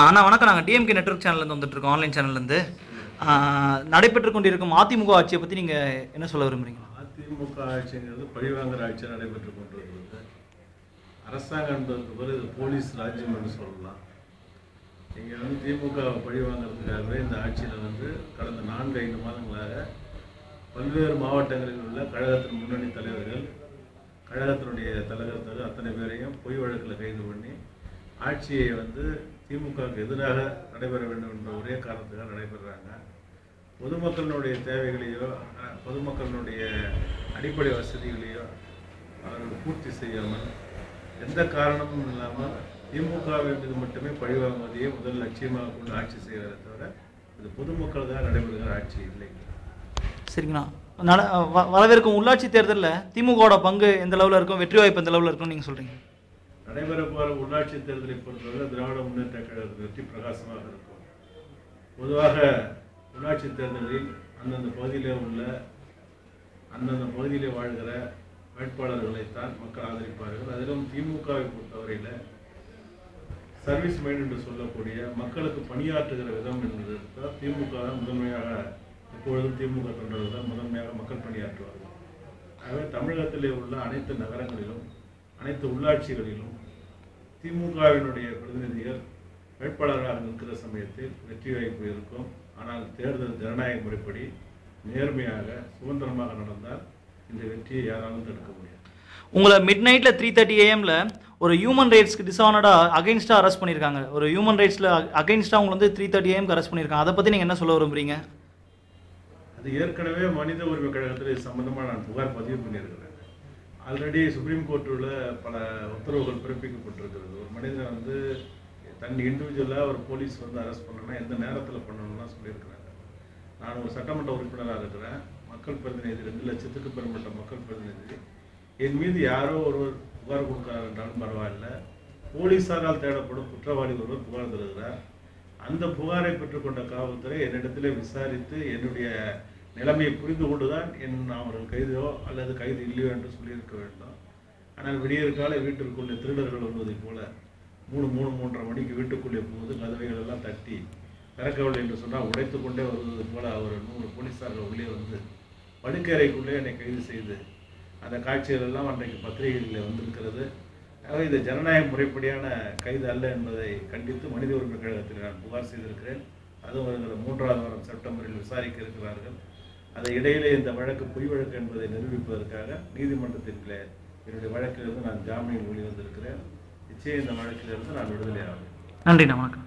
அண்ணா வணக்கம். நாங்கள் DMK network சேனல்லேருந்து வந்துட்டுருக்கோம், ஆன்லைன் சேனல்லேருந்து. நடைபெற்று கொண்டிருக்கும் அதிமுக ஆட்சியை பற்றி நீங்கள் என்ன சொல்ல விரும்புகிறீங்க? அதிமுக ஆட்சிங்கிறது பழிவாங்குற ஆட்சி நடைபெற்று கொண்டிருக்கிறது. அரசாங்கம் என்பதற்கு பிறகு இது போலீஸ் ராஜ்யம் என்று சொல்லலாம். இங்கே திமுக பழிவாங்கிறதுக்காகவே இந்த ஆட்சியில் கடந்த 4-5 மாதங்களாக பல்வேறு மாவட்டங்களில் உள்ள கழகத்தின் முன்னணி தலைவர்கள், கழகத்தினுடைய தலைவர்கள் அத்தனை பேரையும் பொய் வழக்கில் கைது பண்ணி ஆட்சியை திமுகவுக்கு எதிராக நடைபெற வேண்டும் என்ற ஒரே காரணத்துக்காக நடைபெறாங்க. பொதுமக்களினுடைய தேவைகளையோ பொதுமக்களினுடைய அடிப்படை வசதிகளையோ அவர்கள் பூர்த்தி செய்யாமல் எந்த காரணமும் இல்லாமல் திமுகவை மீது மட்டுமே பழிவாங்குவதையே முதல் லட்சியமாக கொண்டு ஆட்சி செய்கிறதை தவிர இது பொதுமக்களுக்காக நடைபெறுகிற ஆட்சி இல்லை. சரிங்கண்ணா, வரவிருக்கும் உள்ளாட்சி தேர்தலில் திமுகவோட பங்கு எந்த லெவலில் இருக்கும், வெற்றி வாய்ப்பு எந்த லெவலில் இருக்கும்னு நீங்கள் சொல்கிறீங்க? நடைபெற போகிற உள்ளாட்சி தேர்தலை பொறுத்தவரை திராவிட முன்னேற்ற கழகத்தின் வெற்றி பிரகாசமாக இருக்கும். பொதுவாக உள்ளாட்சி தேர்தலில் அந்தந்த பகுதியிலே வாழ்கிற வேட்பாளர்களைத்தான் மக்கள் ஆதரிப்பார்கள். அதிலும் திமுகவை பொறுத்தவரையில் சர்வீஸ் மைண்ட் என்று சொல்லக்கூடிய மக்களுக்கு பணியாற்றுகிற விதம் என்பது திமுக தான் முதன்மையாக, எப்பொழுதும் திமுக தொண்டர்கள் தான் முதன்மையாக மக்கள் பணியாற்றுவார்கள். ஆகவே தமிழகத்திலே உள்ள அனைத்து நகரங்களிலும் அனைத்து உள்ளாட்சிகளிலும் திமுகவினுடைய பிரதிநிதிகள் வேட்பாளராக நிற்கிற சமயத்தில் வெற்றி வாய்ப்பு இருக்கும். ஆனால் தேர்தல் ஜனநாயக முறைப்படி நேர்மையாக சுதந்திரமாக நடந்தால் இந்த வெற்றியை யாராலும் தடுக்க முடியாது. உங்களை மிட் நைட்டில் 3:30 AM ஒரு ஹியூமன் ரைட்ஸ்க்கு டிஸானடாக அகைன்ஸ்டாக அரெஸ்ட் பண்ணியிருக்காங்க. ஒரு ஹியூமன் ரைட்ஸில் அகைன்ஸ்டாக உங்களை 3:30 AM அரெஸ்ட் பண்ணியிருக்காங்க. அதை பற்றி நீங்கள் என்ன சொல்ல விரும்புகிறீங்க? அது ஏற்கனவே மனித உரிமை கழகத்தில் இது சம்பந்தமாக நான் புகார் பதிவு பண்ணியிருக்கிறேன். ஆல்ரெடி சுப்ரீம் கோர்ட்டில் பல உத்தரவுகள் பிறப்பிக்கப்பட்டிருக்கிறது. ஒரு மனிதன் தன் இண்டிவிஜுவலாக ஒரு போலீஸ் அரெஸ்ட் பண்ணணும்னா எந்த நேரத்தில் பண்ணணும்னா சொல்லியிருக்கிறாங்க. நான் ஒரு சட்டமன்ற உறுப்பினராக இருக்கிறேன். மக்கள் பிரதிநிதி 2 லட்சத்துக்கு பெரும்பட்ட மக்கள் பிரதிநிதி. என் மீது யாரோ ஒருவர் புகார் கொடுக்கிறார் என்றாலும் பரவாயில்லை, போலீஸாரால் தேடப்படும் குற்றவாளி ஒருவர் புகார் தருகிறார். அந்த புகாரை பெற்றுக்கொண்ட காவல்துறை என்னிடத்திலே விசாரித்து என்னுடைய நிலைமையை புரிந்து கொண்டுதான் அவர்கள் கைதோ அல்லது கைது இல்லையோ என்று சொல்லியிருக்க வேண்டும். ஆனால் விடியற்கால வீட்டிற்குள்ளே திருடர்கள் வருவதைப் போல 3-3:30 மணிக்கு வீட்டுக்குள்ளே போவது, கதவைகள் எல்லாம் தட்டி திறக்கவில்லை என்று சொன்னால் உடைத்து கொண்டே வருவது போல அவர் 100 போலீஸார்கள் உள்ளே படுக்கறைக்குள்ளே என்னை கைது செய்து அந்த காட்சிகள் எல்லாம் அன்றைக்கு பத்திரிகைகளில் வந்திருக்கிறது. ஆகவே இது ஜனநாயக முறைப்படியான கைது அல்ல என்பதை கண்டித்து மனித உரிமை கழகத்தில் நான் புகார் செய்திருக்கிறேன். அதுவும் வருகிற 3ஆம் வாரம் செப்டம்பரில் விசாரிக்க இருக்கிறார்கள். அதை இடையிலே இந்த வழக்கு பொய் வழக்கு என்பதை நிரூபிப்பதற்காக நீதிமன்றத்தின் என்னுடைய வழக்கிலிருந்து நான் ஜாமீனில் வெளிவந்திருக்கிறேன். நிச்சயம் இந்த வழக்கிலிருந்து நான் விடுதலை ஆவேன். நன்றிண்ணா, வணக்கம்.